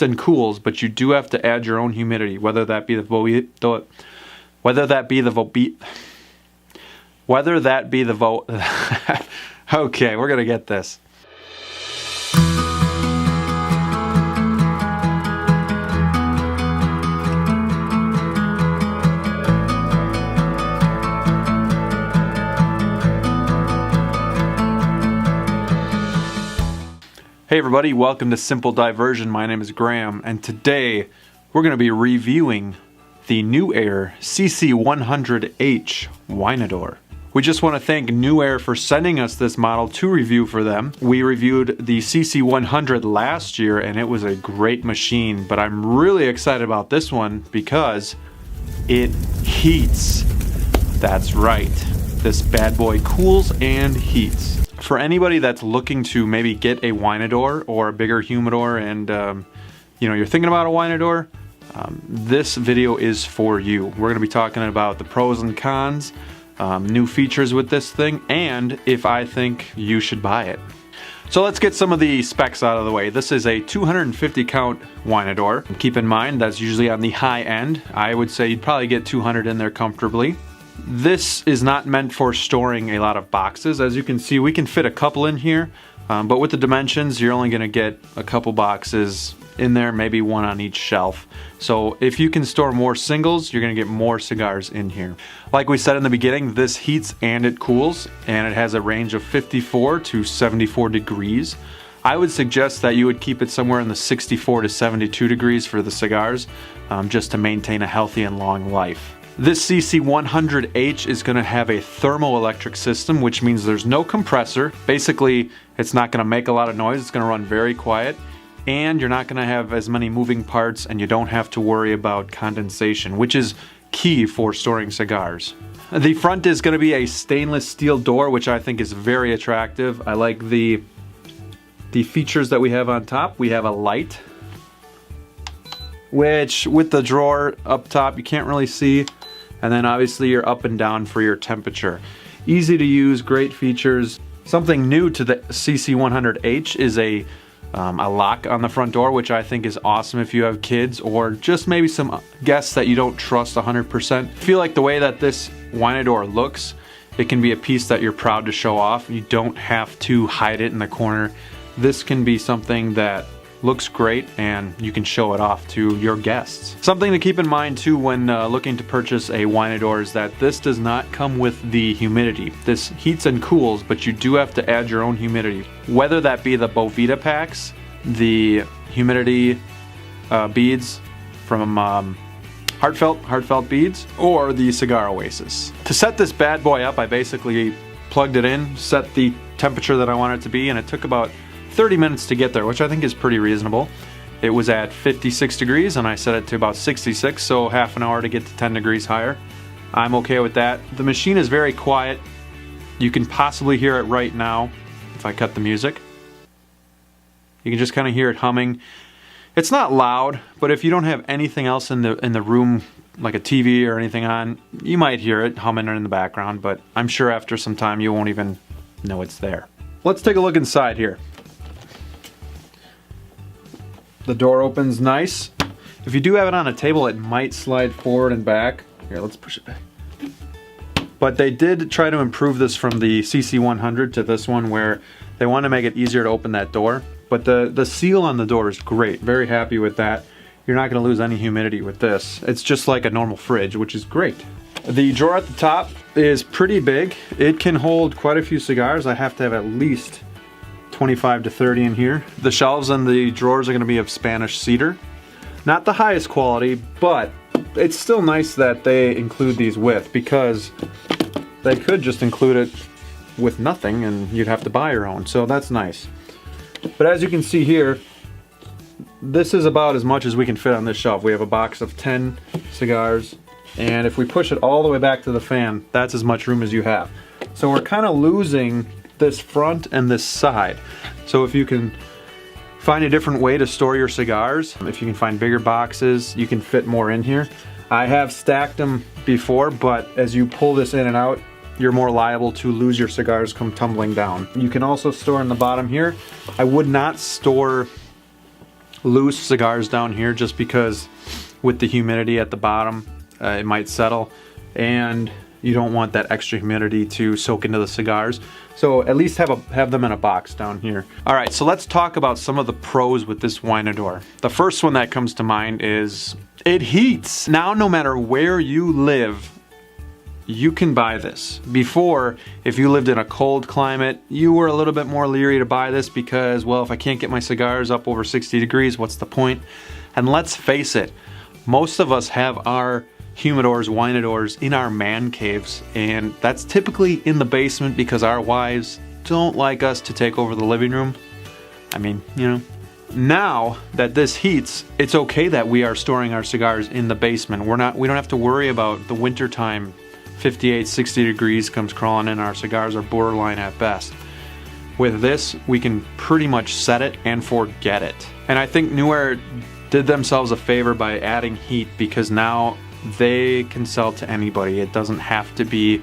and cools, but you do have to add your own humidity, whether that be the okay, we're gonna get this. Hey everybody, welcome to Simple Diversion. My name is Graham, and today we're going to be reviewing the NewAair CC-100H Wineador. We just want to thank NewAair for sending us this model to review for them. We reviewed the CC-100 last year and it was a great machine, but I'm really excited about this one because it heats. That's right. This bad boy cools and heats. For anybody that's looking to maybe get a Wineador or a bigger humidor and you're thinking about a Wineador, this video is for you. We're going to be talking about the pros and cons, new features with this thing, and if I think you should buy it. So let's get some of the specs out of the way. This is a 250 count Wineador. Keep in mind that's usually on the high end. I would say you'd probably get 200 in there comfortably. This is not meant for storing a lot of boxes. As you can see, we can fit a couple in here, but with the dimensions, you're only going to get a couple boxes in there, maybe one on each shelf. So if you can store more singles, you're going to get more cigars in here. Like we said in the beginning, this heats and it cools, and it has a range of 54 to 74 degrees. I would suggest that you would keep it somewhere in the 64 to 72 degrees for the cigars, just to maintain a healthy and long life. This CC-100H is going to have a thermoelectric system, which means there's no compressor. Basically, it's not going to make a lot of noise. It's going to run very quiet, and you're not going to have as many moving parts, and you don't have to worry about condensation, which is key for storing cigars. The front is going to be a stainless steel door, which I think is very attractive. I like the features that we have on top. We have a light, which with the drawer up top you can't really see, and then obviously you're up and down for your temperature. Easy to use, great features. Something new to the CC-100H is a lock on the front door, which I think is awesome if you have kids or just maybe some guests that you don't trust 100%. I feel like the way that this Wineador looks, it can be a piece that you're proud to show off. You don't have to hide it in the corner. This can be something that looks great and you can show it off to your guests. Something to keep in mind too when looking to purchase a Wineador is that this does not come with the humidity. This heats and cools, but you do have to add your own humidity. Whether that be the Bovita packs, the humidity beads from Heartfelt beads, or the Cigar Oasis. To set this bad boy up, I basically plugged it in, set the temperature that I want it to be, and it took about 30 minutes to get there, which I think is pretty reasonable. It was at 56 degrees and I set it to about 66, so half an hour to get to 10 degrees higher. I'm okay with that. The machine is very quiet. You can possibly hear it right now if I cut the music. You can just kind of hear it humming. It's not loud, but if you don't have anything else in the room, like a TV or anything on, you might hear it humming in the background, but I'm sure after some time you won't even know it's there. Let's take a look inside here. The door opens nice. If you do have it on a table, it might slide forward and back. Here, let's push it back. But they did try to improve this from the CC-100 to this one, where they want to make it easier to open that door. But the seal on the door is great. Very happy with that. You're not going to lose any humidity with this. It's just like a normal fridge, which is great. The drawer at the top is pretty big. It can hold quite a few cigars. I have to have at least 25 to 30 in here. The shelves and the drawers are going to be of Spanish cedar. Not the highest quality, but it's still nice that they include these with, because they could just include it with nothing and you'd have to buy your own, so that's nice. But as you can see here, this is about as much as we can fit on this shelf. We have a box of 10 cigars, and if we push it all the way back to the fan, that's as much room as you have. So we're kind of losing this front and this side. So if you can find a different way to store your cigars, if you can find bigger boxes, you can fit more in here. I have stacked them before, but as you pull this in and out, you're more liable to lose your cigars come tumbling down. You can also store in the bottom here. I would not store loose cigars down here just because with the humidity at the bottom, it might settle, and you don't want that extra humidity to soak into the cigars. So at least have them in a box down here. All right, so let's talk about some of the pros with this Wineador. The first one that comes to mind is it heats. Now, no matter where you live, you can buy this. Before, if you lived in a cold climate, you were a little bit more leery to buy this because, well, if I can't get my cigars up over 60 degrees, what's the point? And let's face it, most of us have our humidors, Wineadors in our man caves, and that's typically in the basement because our wives don't like us to take over the living room. I mean, you know. Now that this heats, it's okay that we are storing our cigars in the basement. We don't have to worry about the winter time. 58, 60 degrees comes crawling in, our cigars are borderline at best. With this, we can pretty much set it and forget it. And I think NewAair did themselves a favor by adding heat because now they can sell to anybody. It doesn't have to be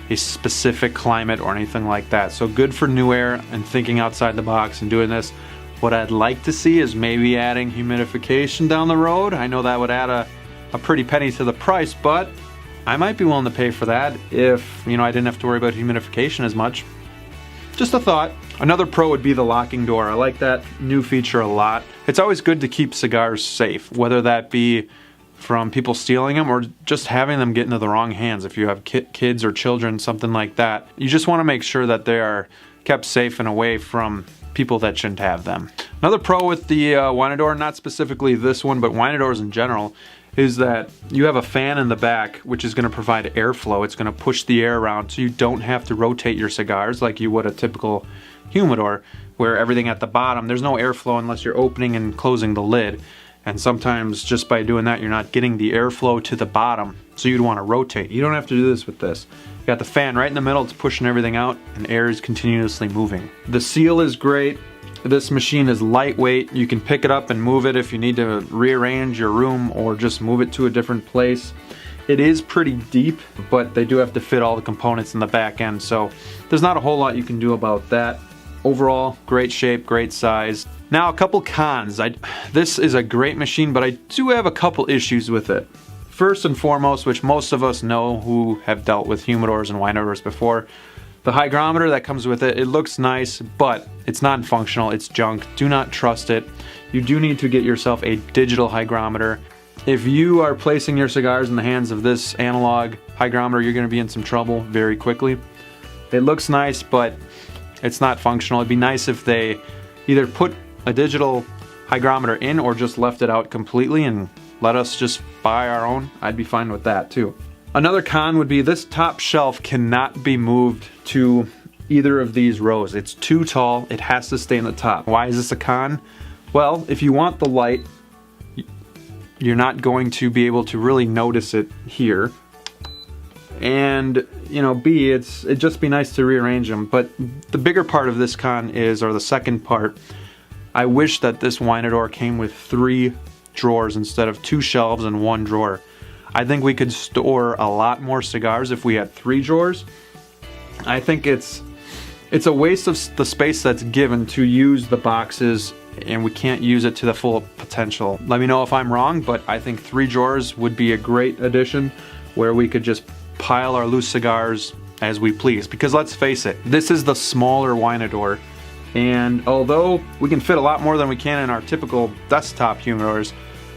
a specific climate or anything like that. So good for NewAair and thinking outside the box and doing this. What I'd like to see is maybe adding humidification down the road. I know that would add a pretty penny to the price, but I might be willing to pay for that if, you know, I didn't have to worry about humidification as much. Just a thought. Another pro would be the locking door. I like that new feature a lot. It's always good to keep cigars safe, whether that be from people stealing them or just having them get into the wrong hands. If you have kids or children, something like that, you just want to make sure that they are kept safe and away from people that shouldn't have them. Another pro with the Wineador, not specifically this one, but Wineadors in general, is that you have a fan in the back which is going to provide airflow. It's going to push the air around so you don't have to rotate your cigars like you would a typical humidor, where everything at the bottom, there's no airflow unless you're opening and closing the lid. And sometimes just by doing that, you're not getting the airflow to the bottom, so you'd want to rotate. You don't have to do this with this. You got the fan right in the middle, it's pushing everything out, and air is continuously moving. The seal is great. This machine is lightweight. You can pick it up and move it if you need to rearrange your room or just move it to a different place. It is pretty deep, but they do have to fit all the components in the back end, so there's not a whole lot you can do about that. Overall, great shape, great size. Now, a couple cons. This is a great machine, but I do have a couple issues with it. First and foremost, which most of us know who have dealt with humidors and Wineadors before, the hygrometer that comes with it, it looks nice, but it's non-functional, it's junk. Do not trust it. You do need to get yourself a digital hygrometer. If you are placing your cigars in the hands of this analog hygrometer, you're going to be in some trouble very quickly. It looks nice, but it's not functional. It'd be nice if they either put a digital hygrometer in or just left it out completely and let us just buy our own. I'd be fine with that too. Another con would be this top shelf cannot be moved to either of these rows. It's too tall. It has to stay in the top. Why is this a con? Well, if you want the light, you're not going to be able to really notice it here. And, you know, B, it'd just be nice to rearrange them. But the bigger part of this con is, or the second part, I wish that this Wineador came with 3 drawers instead of 2 shelves and 1 drawer. I think we could store a lot more cigars if we had 3 drawers. I think it's a waste of the space that's given to use the boxes, and we can't use it to the full potential. Let me know if I'm wrong, but I think 3 drawers would be a great addition where we could just pile our loose cigars as we please. Because let's face it, this is the smaller Wineador, and although we can fit a lot more than we can in our typical desktop humidors,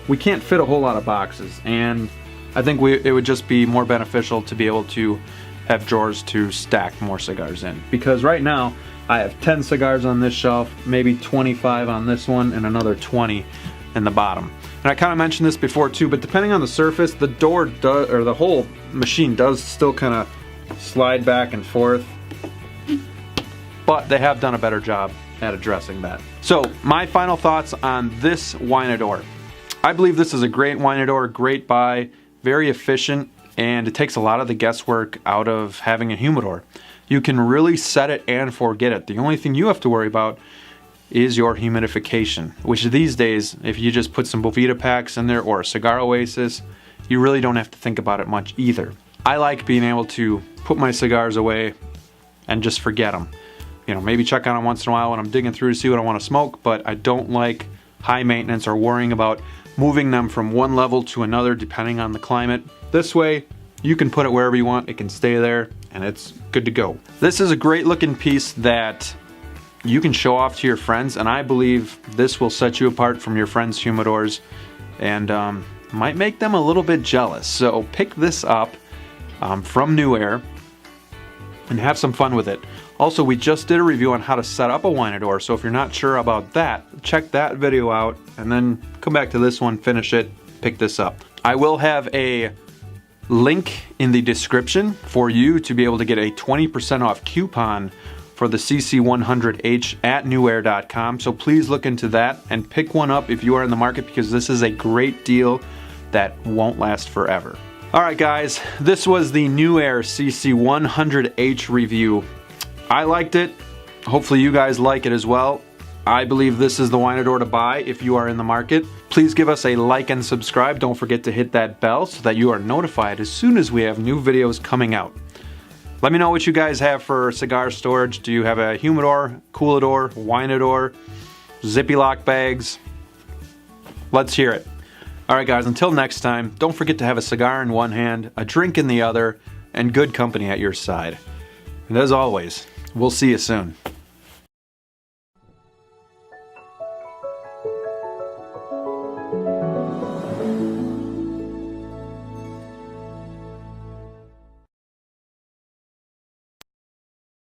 we can't fit a whole lot of boxes, and I think it would just be more beneficial to be able to have drawers to stack more cigars in. Because right now, I have 10 cigars on this shelf, maybe 25 on this one, and another 20 in the bottom. And I kind of mentioned this before too, but depending on the surface, the door does, or the whole machine does still kind of slide back and forth. But they have done a better job at addressing that. So, my final thoughts on this Wineador. I believe this is a great Wineador, great buy, very efficient, and it takes a lot of the guesswork out of having a humidor. You can really set it and forget it. The only thing you have to worry about is your humidification, which these days, if you just put some Boveda packs in there or a Cigar Oasis, you really don't have to think about it much either. I like being able to put my cigars away and just forget them. You know, maybe check on them once in a while when I'm digging through to see what I want to smoke, but I don't like high maintenance or worrying about moving them from one level to another depending on the climate. This way, you can put it wherever you want, it can stay there, and it's good to go. This is a great looking piece that you can show off to your friends, and I believe this will set you apart from your friends' humidors and might make them a little bit jealous. So pick this up from NewAair and have some fun with it. Also, we just did a review on how to set up a Wineador, so if you're not sure about that, check that video out and then come back to this one, finish it, pick this up. I will have a link in the description for you to be able to get a 20% off coupon for the CC-100H at NewAair.com, so please look into that and pick one up if you are in the market, because this is a great deal that won't last forever. Alright guys, this was the NewAair CC-100H review. I liked it. Hopefully you guys like it as well. I believe this is the Wineador to buy if you are in the market. Please give us a like and subscribe. Don't forget to hit that bell so that you are notified as soon as we have new videos coming out. Let me know what you guys have for cigar storage. Do you have a humidor, coolador, Wineador, zippy lock bags? Let's hear it. Alright guys, until next time, don't forget to have a cigar in one hand, a drink in the other, and good company at your side. And as always, we'll see you soon.